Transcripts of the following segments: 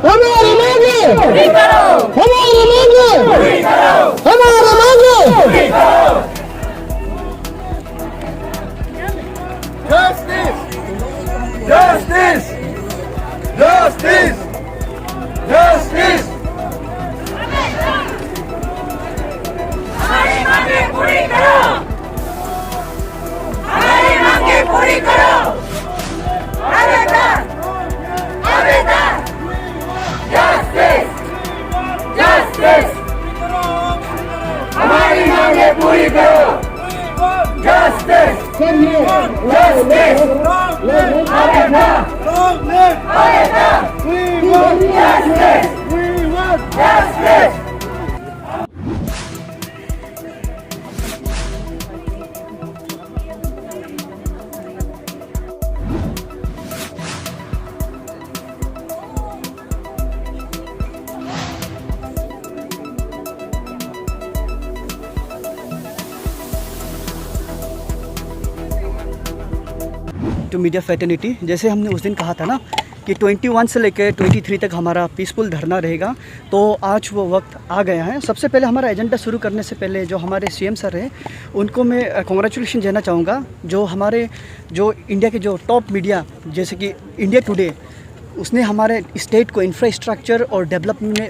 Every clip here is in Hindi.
हमारी मांगे पूरी करो, हमारी मांगे पूरी करो, हमारी मांगे पूरी करो। Justice! Justice! Justice! Justice! हमारी मांगे पूरी करो, हमारी मांगे पूरी करो। आवेदन, आवेदन, जस्टिस, जस्टिस, हमारी मांगे पूरी करो। जस्टिस, जस्टिस, आवेदन, आवेदन, justice, justice. To media fraternity, जैसे हमने उस दिन कहा था ना कि 21 से लेकर 23 तक हमारा पीसफुल धरना रहेगा, तो आज वो वक्त आ गया है। सबसे पहले हमारा एजेंडा शुरू करने से पहले जो हमारे सीएम सर हैं उनको मैं कॉन्ग्रेचुलेशन देना चाहूँगा। जो हमारे जो इंडिया के जो टॉप मीडिया जैसे कि इंडिया टुडे, उसने हमारे स्टेट को इंफ्रास्ट्रक्चर और डेवलपमेंट में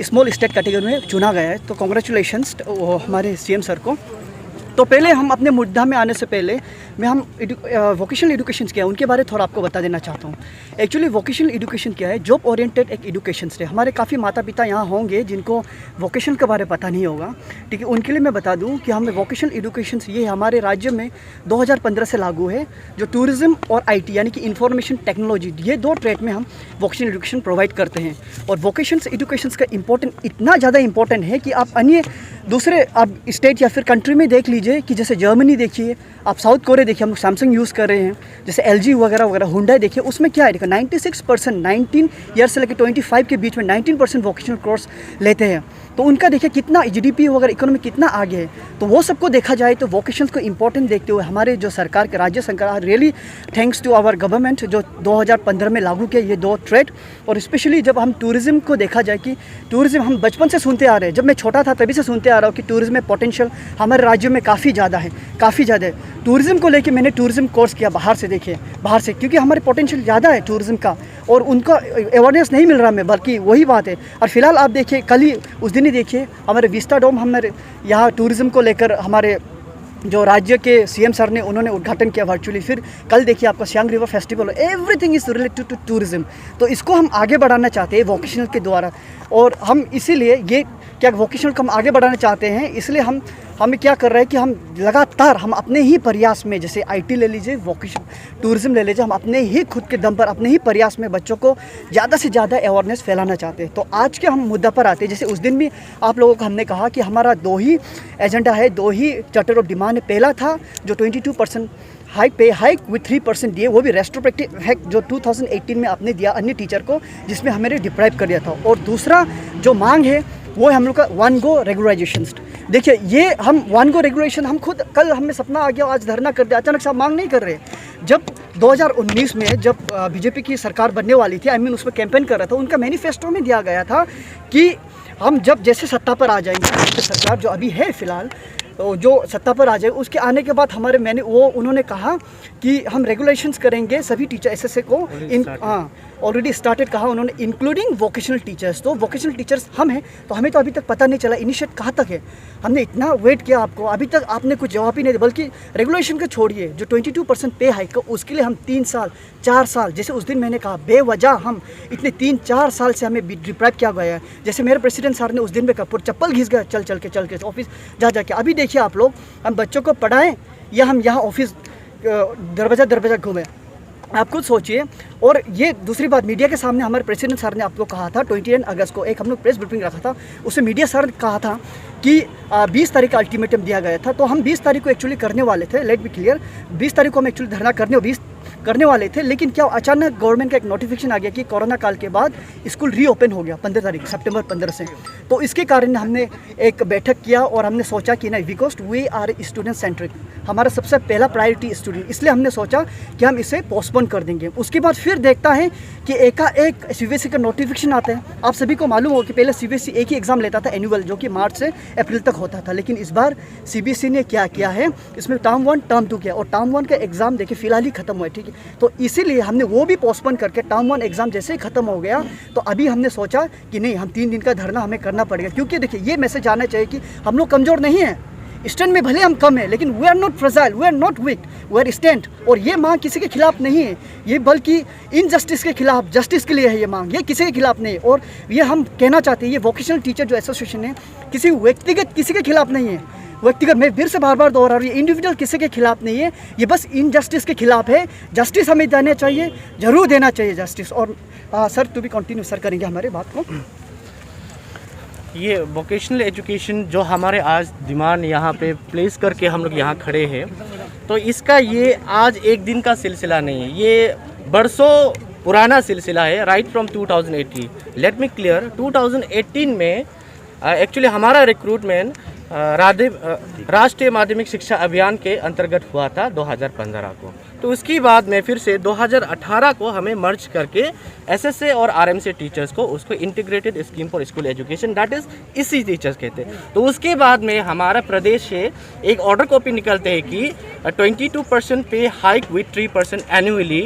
स्मॉल स्टेट कैटेगरी में चुना गया है, तो कॉन्ग्रेचुलेशंस हमारे सीएम सर को। तो पहले हम अपने मुद्दा में आने से पहले मैं हम वोकेशनल एजुकेशन क्या है उनके बारे में थोड़ा आपको बता देना चाहता हूँ। एक्चुअली वोकेशनल एजुकेशन क्या है, जॉब ओरिएंटेड एक एजुकेशन है। हमारे काफ़ी माता पिता यहाँ होंगे जिनको वोकेशनल के बारे में पता नहीं होगा, ठीक है। उनके लिए मैं बता दूँ कि हमें वोकेशनल एजुकेशन ये हमारे राज्य में 2015 से लागू है, जो टूरिज़्म और IT यानी कि इंफॉर्मेशन टेक्नोलॉजी, ये दो ट्रेड में हम वोकेशनल एजुकेशन प्रोवाइड करते हैं। और वोकेशनल एजुकेशन का इम्पोर्टेंट इतना ज़्यादा इंपॉर्टेंट है कि आप अन्य दूसरे आप स्टेट या फिर कंट्री में देख लीजिए कि जैसे जर्मनी देखिए, आप साउथ कोरिया देखिए, हम लोग सैमसंग यूज़ कर रहे हैं, जैसे LG वगैरह वगैरह, हुंडई देखिए, उसमें क्या है देखो 96% 19 ईयर से लेकर 25 के बीच में 19% वोकेशनल कोर्स लेते हैं। तो उनका देखिए कितना GDP वगैरह इकोनॉमी कितना आगे है। तो वो सबको देखा जाए तो वोकेशनल को इंपॉर्टेंट देखते हुए हमारे जो सरकार के राज्य सरकार really thanks to our government जो 2015 में लागू किया ये दो ट्रेड। और स्पेशली जब हम टूरिज़्म को देखा जाए कि टूरिज़्म हम बचपन से सुनते आ रहे हैं, जब मैं छोटा था तभी से सुनते आ रहा हूँ कि टूरिज़्म में पोटेंशियल हमारे राज्य में काफ़ी ज़्यादा है, काफ़ी ज़्यादा है। टूरिज़्म को लेके मैंने टूरिज़्म कोर्स किया बाहर से, देखिए बाहर से, क्योंकि हमारे पोटेंशियल ज़्यादा है टूरिज़्म का और उनका अवेयरनेस नहीं मिल रहा हमें, बल्कि वही बात है। और फिलहाल आप देखिए कल ही उस दिन ही देखिए हमारे विस्टा डोम, हमारे यहाँ टूरिज़्म को लेकर हमारे जो राज्य के सीएम सर ने उन्होंने उद्घाटन किया वर्चुअली। फिर कल देखिए आपका Siang river festival, everything is related to tourism. तो इसको हम आगे बढ़ाना चाहते हैं वोकेशनल के द्वारा, और हम इसीलिए ये क्या वोकेशनल को हम आगे बढ़ाना चाहते हैं, इसलिए हमें क्या कर रहे हैं कि हम लगातार हम अपने ही प्रयास में, जैसे IT ले लीजिए, वोकेशन टूरिज़्म ले लीजिए, हम अपने ही खुद के दम पर अपने ही प्रयास में बच्चों को ज़्यादा से ज़्यादा अवेयरनेस फैलाना चाहते हैं। तो आज के हम मुद्दा पर आते हैं। जैसे उस दिन भी आप लोगों को हमने कहा कि हमारा 2 ही एजेंडा है, 2 ही चार्टर ऑफ डिमांड है। पहला था जो 22% हाइक विथ 3% दिए, वो भी रेस्ट्रोस्पेक्टिव है जो 2018 में आपने दिया अन्य टीचर को, जिसमें हमें डिप्राइव कर दिया था। और दूसरा जो मांग है वो है हम लोग का 1 गो रेगुलराइजेशन। देखिए ये हम 1 गो रेगुलेशन हम खुद कल हमें सपना आ गया, आज धरना कर दिया, अचानक से हम मांग नहीं कर रहे। जब 2019 में जब बीजेपी की सरकार बनने वाली थी, उसमें कैंपेन कर रहा था, उनका मैनिफेस्टो में दिया गया था कि हम जब जैसे सत्ता पर आ जाएंगे, सरकार जो अभी है फिलहाल, तो जो सत्ता पर आ जाए उसके आने के बाद उन्होंने कहा कि हम रेगुलेशंस करेंगे सभी टीचर SSA को, ऑलरेडी स्टार्टेड कहा उन्होंने, इंक्लूडिंग वोकेशनल टीचर्स। तो वोकेशनल टीचर्स हम हैं, तो हमें तो अभी तक पता नहीं चला इनिशिएट कहाँ तक है। हमने इतना वेट किया आपको, अभी तक आपने कुछ जवाब ही नहीं दिया। बल्कि रेगुलेशन को छोड़िए, जो 22% पे हाइक का उसके लिए हम 3 साल 4 साल, जैसे उस दिन मैंने कहा बेवजह हम इतने 3-4 साल से हमें डिप्राइव किया गया है। जैसे मेरे प्रेसिडेंट सर ने उस दिन में कहा चप्पल घिस गया चल के ऑफिस जा के। अभी देखिए आप लोग, हम बच्चों को पढ़ाएं या हम यहाँ ऑफिस दरवाज़ा घूमें, आप खुद सोचिए। और ये दूसरी बात, मीडिया के सामने हमारे प्रेसिडेंट सर ने आप लोग कहा था 29 अगस्त को एक हम लोग प्रेस ब्रीफिंग रखा था, उसमें मीडिया सर ने कहा था कि 20 तारीख का अल्टीमेटम दिया गया था। तो हम 20 तारीख को एक्चुअली करने वाले थे, लेट बी क्लियर, 20 तारीख को हम एक्चुअली धरना करने, और करने वाले थे, लेकिन क्या अचानक गवर्नमेंट का एक नोटिफिकेशन आ गया कि कोरोना काल के बाद स्कूल रीओपन हो गया 15 तारीख सितंबर 15 से। तो इसके कारण हमने एक बैठक किया और हमने सोचा कि नहीं, because we are student centric, हमारा सबसे पहला प्रायोरिटी स्टूडेंट, इसलिए हमने सोचा कि हम इसे पोस्टपोन कर देंगे। उसके बाद फिर देखता है कि एकाएक सीबीएसई का नोटिफिकेशन आता है। आप सभी को मालूम हो कि पहले सीबीएसई एक ही एग्ज़ाम लेता था एनुअल, जो कि मार्च से अप्रैल तक होता था, लेकिन इस बार सीबीएसई ने क्या किया है, इसमें टर्म 1 टर्म 2 किया, और टर्म 1 का एग्ज़ाम देखिए फिलहाल ही खत्म हुआ है, ठीक है। तो इसीलिए हमने वो भी पोस्टपोन करके टर्म 1 एग्ज़ाम जैसे ही खत्म हो गया तो अभी हमने सोचा कि नहीं, हम 3 दिन का धरना हमें करना पड़ेगा, क्योंकि देखिए ये मैसेज आना चाहिए कि हम लोग कमज़ोर नहीं हैं, स्टैंड में भले हम कम है लेकिन we are not fragile, we are not weak, we are stand. और ये मांग किसी के खिलाफ नहीं है, ये बल्कि इनजस्टिस के खिलाफ, जस्टिस के लिए है ये मांग, ये किसी के खिलाफ नहीं है। और ये हम कहना चाहते हैं, ये वोकेशनल टीचर जो एसोसिएशन है किसी व्यक्तिगत किसी के खिलाफ नहीं है, व्यक्तिगत, मैं फिर से बार बार दोहरा रहा हूँ, ये इंडिविजुअल किसी के खिलाफ नहीं है, ये बस इनजस्टिस के खिलाफ है। जस्टिस हमें देना चाहिए, ज़रूर देना चाहिए जस्टिस। और sir to be continue sir करेंगे हमारे बात को। ये वोकेशनल एजुकेशन जो हमारे आज डिमांड यहाँ पे प्लेस करके हम लोग यहाँ खड़े हैं, तो इसका ये आज एक दिन का सिलसिला नहीं है, ये बरसों पुराना सिलसिला है, right from 2018। Let me clear, 2018 में एक्चुअली हमारा रिक्रूटमेंट राष्ट्रीय माध्यमिक शिक्षा अभियान के अंतर्गत हुआ था 2015 को। तो उसके बाद में फिर से 2018 को हमें मर्ज करके एसएसए और आरएमसी टीचर्स को उसको integrated scheme for school education, that is इसी टीचर्स कहते हैं। तो उसके बाद में हमारा प्रदेश से एक ऑर्डर कॉपी निकलते हैं कि 22% पे hike with 3% annually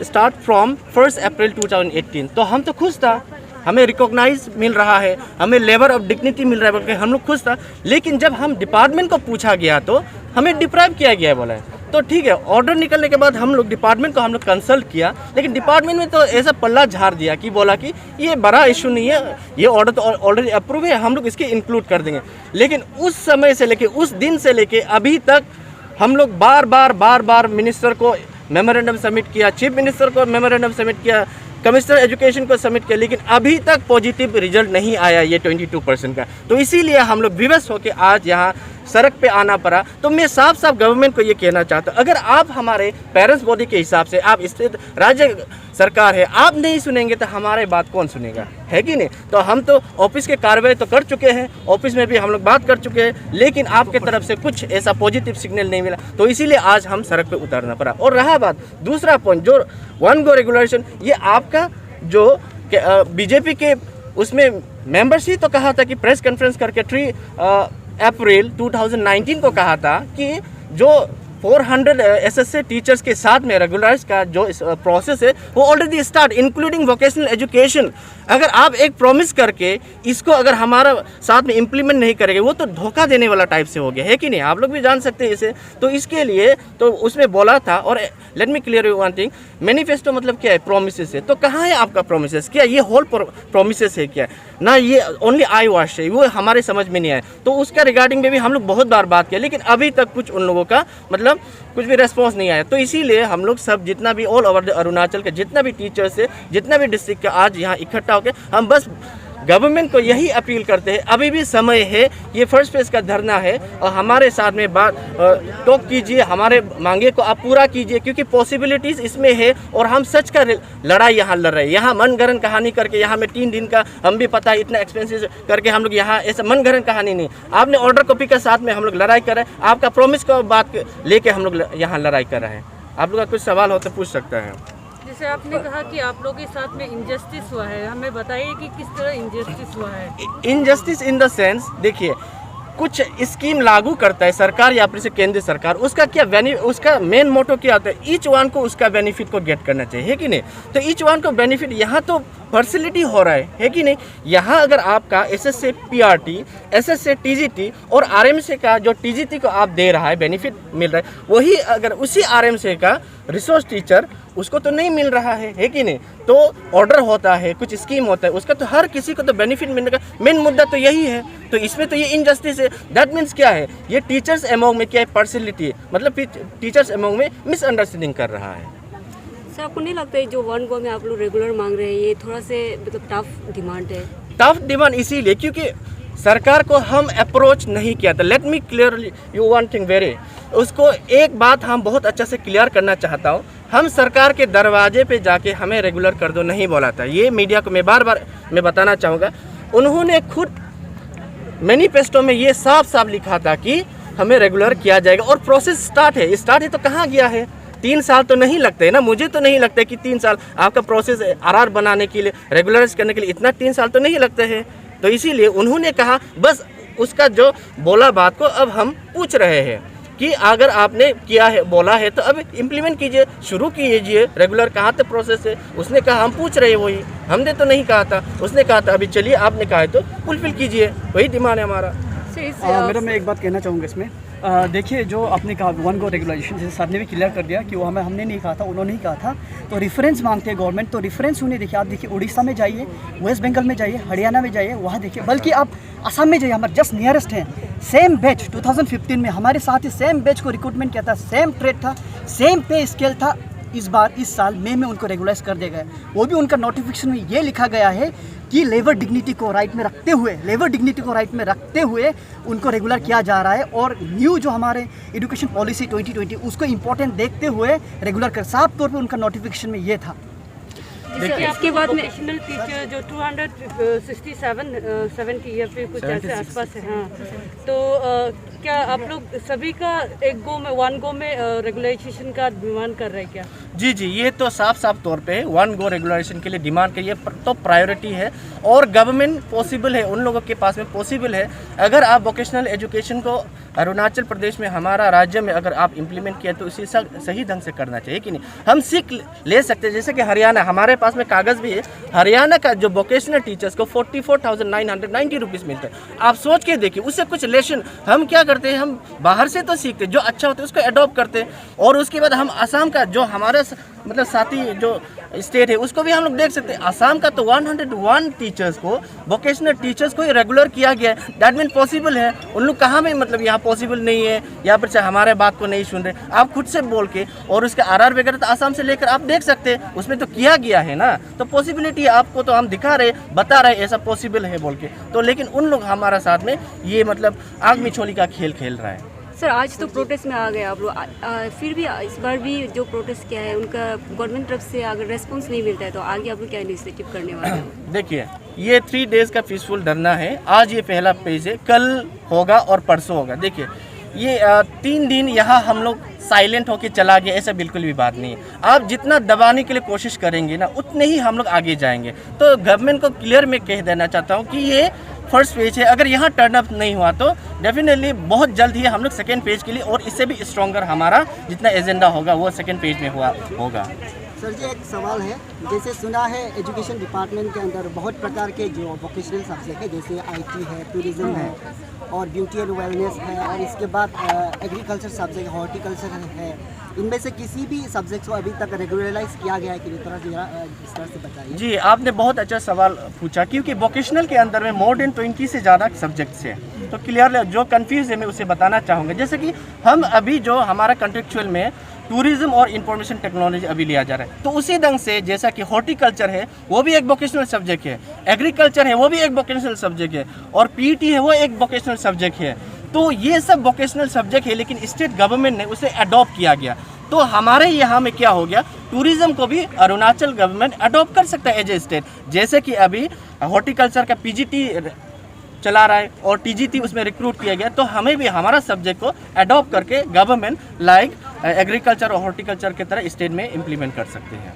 start from 1 अप्रैल 2018। तो हम तो खुश था, हमें रिकॉग्नाइज मिल रहा है, हमें लेबर ऑफ डिग्निटी मिल रहा है, बल्कि हम लोग खुश था। लेकिन जब हम डिपार्टमेंट को पूछा गया तो हमें डिप्राइव किया गया है बोला है। तो ठीक है, ऑर्डर निकलने के बाद हम लोग डिपार्टमेंट को कंसल्ट किया, लेकिन डिपार्टमेंट में तो ऐसा पल्ला झाड़ दिया कि बोला कि ये बड़ा इशू नहीं है, ये ऑर्डर तो ऑलरेडी अप्रूव है, हम लोग इसके इंक्लूड कर देंगे। लेकिन उस समय से लेके, उस दिन से लेके अभी तक हम लोग बार बार मिनिस्टर को मेमोरेंडम सबमिट किया, चीफ मिनिस्टर को मेमोरेंडम सबमिट किया, कमिश्नर एजुकेशन को सबमिट किया, लेकिन अभी तक पॉजिटिव रिजल्ट नहीं आया ये 22% का। तो इसीलिए हम लोग विवश होकर आज यहाँ सड़क पे आना पड़ा। तो मैं साफ गवर्नमेंट को ये कहना चाहता हूँ, अगर आप हमारे पेरेंट्स बॉडी के हिसाब से, आप स्टेट राज्य सरकार है, आप नहीं सुनेंगे तो हमारे बात कौन सुनेगा, है कि नहीं। तो हम तो ऑफिस के कार्रवाई तो कर चुके हैं, ऑफिस में भी हम लोग बात कर चुके हैं, लेकिन आपके तरफ से कुछ ऐसा पॉजिटिव सिग्नल नहीं मिला, तो इसीलिए आज हम सड़क पे उतरना पड़ा। और रहा बात दूसरा पॉइंट, जो 1 गो रेगुलेशन, ये आपका जो बीजेपी के उसमें मेंबर्स ही तो कहा था कि प्रेस कॉन्फ्रेंस करके 3 अप्रैल 2019 को कहा था कि जो 400 एसएसए टीचर्स के साथ में रेगुलराइज का जो प्रोसेस है वो already start, including vocational education. अगर आप एक प्रॉमिस करके इसको अगर हमारा साथ में इम्प्लीमेंट नहीं करेंगे, वो तो धोखा देने वाला टाइप से हो गया, है कि नहीं। आप लोग भी जान सकते हैं इसे। तो इसके लिए तो उसमें बोला था, और let me clear you one thing, manifesto मतलब क्या है, प्रोमिसेस है। तो कहाँ है आपका प्रोमिसेस, क्या ये होल प्रोमिसेस है क्या ना, ये ओनली आई वॉश है, वो हमारे समझ में नहीं आया। तो उसका रिगार्डिंग में भी हम लोग बहुत बार बात किया, लेकिन अभी तक कुछ उन लोगों का मतलब कुछ भी रेस्पॉन्स नहीं आया। तो इसीलिए हम लोग सब जितना भी ऑल ओवर अरुणाचल के जितना भी टीचर्स है, जितना भी डिस्ट्रिक्ट का आज यहाँ इकट्ठा होकर हम बस गवर्नमेंट को यही अपील करते हैं, अभी भी समय है, ये फर्स्ट फेज का धरना है, और हमारे साथ में बात टॉक कीजिए, हमारे मांगे को आप पूरा कीजिए, क्योंकि पॉसिबिलिटीज़ इसमें है। और हम सच का लड़ाई यहाँ लड़ रहे हैं, यहाँ मनगढ़ंत कहानी करके, यहाँ में 3 दिन का हम भी पता है इतना एक्सपेंसिव करके हम लोग यहाँ ऐसा मनगढ़ंत कहानी नहीं। आपने ऑर्डर कॉपी के साथ में हम लोग लड़ाई कर रहे हैं, आपका प्रॉमिस को बात लेके हम लोग यहाँ लड़ाई कर रहे हैं। आप लोग का कुछ सवाल हो तो पूछ सकता है। जैसे आपने कहा कि आप लोगों के साथ में इंजस्टिस हुआ है, हमें बताइए कि किस तरह इंजस्टिस हुआ है। इनजस्टिस इन द सेंस, देखिए कुछ स्कीम लागू करता है सरकार या फिर से केंद्र सरकार, उसका क्या उसका मेन मोटो क्या होता है, ईच वन को उसका बेनिफिट को गेट करना चाहिए, है कि नहीं। तो ईच वन को बेनिफिट यहाँ तो फैसिलिटी हो रहा है कि नहीं। यहाँ अगर आपका एसएसए पीआरटी, एसएसए टीजीटी और आरएमसी का जो टीजीटी को आप दे रहा है बेनिफिट मिल रहा है, वही अगर उसी आरएमसी का रिसोर्स टीचर उसको तो नहीं मिल रहा है कि नहीं। तो ऑर्डर होता है, कुछ स्कीम होता है, उसका तो हर किसी को तो बेनिफिट मिलने का मेन मुद्दा तो यही है। तो इसमें तो ये इनजस्टिस है। दैट मीन्स क्या है, ये टीचर्स अमंग में क्या है, पार्शियलिटी है, मतलब टीचर्स अमंग में मिसअंडरस्टैंडिंग कर रहा है। सर आपको नहीं लगता है जो 1 गो में आप लोग रेगुलर मांग रहे हैं, ये थोड़ा से मतलब टफ डिमांड है? टफ डिमांड इसीलिए क्योंकि सरकार को हम अप्रोच नहीं किया था। Let me clear you one thing very, उसको एक बात हम बहुत अच्छा से क्लियर करना चाहता हूँ। हम सरकार के दरवाजे पे जाके हमें रेगुलर कर दो नहीं बोला था। ये मीडिया को मैं बार बार मैं बताना चाहूँगा, उन्होंने खुद मैनिफेस्टो में ये साफ साफ लिखा था कि हमें रेगुलर किया जाएगा और प्रोसेस स्टार्ट है तो कहाँ गया है? 3 साल तो नहीं लगते ना, मुझे तो नहीं लगता कि 3 साल आपका प्रोसेस आरआर बनाने के लिए, रेगुलराइज करने के लिए इतना 3 साल तो नहीं लगते हैं। तो इसीलिए उन्होंने कहा बस उसका जो बोला बात को अब हम पूछ रहे हैं कि अगर आपने किया है बोला है तो अब इम्प्लीमेंट कीजिए, शुरू कीजिए। रेगुलर कहाँ तक प्रोसेस है? उसने कहा हम पूछ रहे हैं, वही हमने तो नहीं कहा था, उसने कहा था अभी चलिए आपने कहा है तो फुलफिल कीजिए, वही डिमांड है हमारा। मैडम मैं एक बात कहना चाहूँगा इसमें, देखिए जो आपने कहा 1 गो रेगुलाइजेशन, जैसे सर ने भी क्लियर कर दिया कि वो हमने नहीं कहा था, उन्होंने ही कहा था। तो रेफरेंस मांगते हैं गवर्नमेंट, तो रेफरेंस उन्हें देखिए, आप देखिए उड़ीसा में जाइए, वेस्ट बंगाल में जाइए, हरियाणा में जाइए, वहाँ देखिए, बल्कि आप असम में जाइए, हमारे जस्ट नियरेस्ट हैं। सेम बैच 2015 में हमारे साथ ही सेम बैच को रिक्रूटमेंट किया था, सेम ट्रेड था, सेम पे स्केल था। इस साल मई में उनको रेगुलाइज कर दिया गया। वो भी उनका नोटिफिकेशन में ये लिखा गया है कि लेबर डिग्निटी को राइट में रखते हुए उनको रेगुलर किया जा रहा है। और न्यू जो हमारे एजुकेशन पॉलिसी 2020 उसको इम्पोर्टेंट देखते हुए रेगुलर कर, साफ तौर पे उनका नोटिफिकेशन में ये था। देखिए इसके बाद वोकेशनल टीचर जो 267 या फिर कुछ ऐसे आसपास है, हाँ, तो क्या आप लोग सभी का 1 गो में रेगुलेशन का डिमांड कर रहे हैं क्या? जी, ये तो साफ तौर पे 1 गो रेगुलेशन के लिए डिमांड करिए, तो प्रायोरिटी है और गवर्नमेंट पॉसिबल है, उन लोगों के पास में पॉसिबल है। अगर आप वोकेशनल एजुकेशन को अरुणाचल प्रदेश में, हमारा राज्य में अगर आप इम्प्लीमेंट किया तो उसे सही ढंग से करना चाहिए कि नहीं। हम सीख ले सकते हैं, जैसे कि हरियाणा, हमारे पास में कागज़ भी है, हरियाणा का जो वोकेशनल टीचर्स को 44,990 रुपीज़ मिलता है। आप सोच के देखिए, उससे कुछ लेशन हम क्या करते हैं, हम बाहर से तो सीखते, जो अच्छा होता है उसको अडॉप्ट करते हैं। और उसके बाद हम असम का जो हमारा मतलब साथी जो स्टेट है उसको भी हम लोग देख सकते हैं। असम का तो 101 टीचर्स को, वोकेशनल टीचर्स को रेगुलर किया गया है। दैट मीन पॉसिबल है। उन लोग कहाँ में मतलब यहाँ पॉसिबल नहीं है, यहाँ पर हमारे बात को नहीं सुन रहे। आप खुद से बोल के और उसके आरआर वगैरह तो असम से लेकर आप देख सकते हैं, उसमें तो किया गया है ना। तो पॉसिबिलिटी आपको तो हम दिखा रहे, बता रहे ऐसा पॉसिबल है बोल के। तो लेकिन उन लोग हमारा साथ में ये मतलब आग मिछोली का खेल खेल रहा है। सर आज तो प्रोटेस्ट में आ गए आप लोग, फिर भी इस बार भी जो प्रोटेस्ट किया है उनका गवर्नमेंट तरफ से अगर रेस्पॉन्स नहीं मिलता है तो आगे आप लोग क्या इनिशिएटिव करने वाले हैं? देखिए ये 3 डेज़ का पीसफुल धरना है। आज ये पहला पेज है, कल होगा और परसों होगा। देखिए ये 3 दिन यहाँ हम लोग साइलेंट होके चला गया, ऐसा बिल्कुल भी बात नहीं है। आप जितना दबाने के लिए कोशिश करेंगे ना उतने ही हम लोग आगे जाएंगे। तो गवर्नमेंट को क्लियर मैं कह देना चाहता हूँ कि ये फर्स्ट पेज है, अगर यहाँ टर्न अप नहीं हुआ तो डेफिनेटली बहुत जल्द ही हम लोग सेकेंड पेज के लिए और इससे भी स्ट्रॉन्गर हमारा जितना एजेंडा होगा वो सेकेंड पेज में होगा। सर जी एक सवाल है, जैसे सुना है एजुकेशन डिपार्टमेंट के अंदर बहुत प्रकार के जो वोकेशनल सब्जेक्ट है, जैसे आईटी है, टूरिज्म है और ब्यूटी एंड वेलनेस है, और इसके बाद एग्रीकल्चर सब्जेक्ट, हॉर्टिकल्चर है, इनमें से किसी भी सब्जेक्ट को अभी तक रेगुलराइज किया गया है कि थोड़ा इस तरह से बताइए। जी आपने बहुत अच्छा सवाल पूछा, क्योंकि वोकेशनल के अंदर में मोर देन 20 से ज़्यादा सब्जेक्ट्स हैं। तो क्लियर जो कंफ्यूज है मैं उसे बताना चाहूँगा। जैसे कि हम अभी जो हमारा कंट्रेक्चुअल में टूरिज्म और इंफॉर्मेशन टेक्नोलॉजी अभी लिया जा रहा है, तो उसी ढंग से जैसा कि हॉर्टिकल्चर है वो भी एक वोकेशनल सब्जेक्ट है, एग्रीकल्चर है वो भी एक वोकेशनल सब्जेक्ट है, और पीटी है वो एक वोकेशनल सब्जेक्ट है। तो ये सब वोकेशनल सब्जेक्ट है, लेकिन स्टेट गवर्नमेंट ने उसे अडॉप्ट किया गया। तो हमारे यहाँ में क्या हो गया, टूरिज्म को भी अरुणाचल गवर्नमेंट अडॉप्ट कर सकता है एज ए स्टेट। जैसे कि अभी हॉर्टिकल्चर का पीजीटी चला रहा है और टीजीटी उसमें रिक्रूट किया गया, तो हमें भी हमारा सब्जेक्ट को अडॉप्ट करके गवर्नमेंट लाइक एग्रीकल्चर और हॉर्टिकल्चर की तरह स्टेट में इम्प्लीमेंट कर सकते हैं।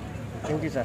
Thank you sir.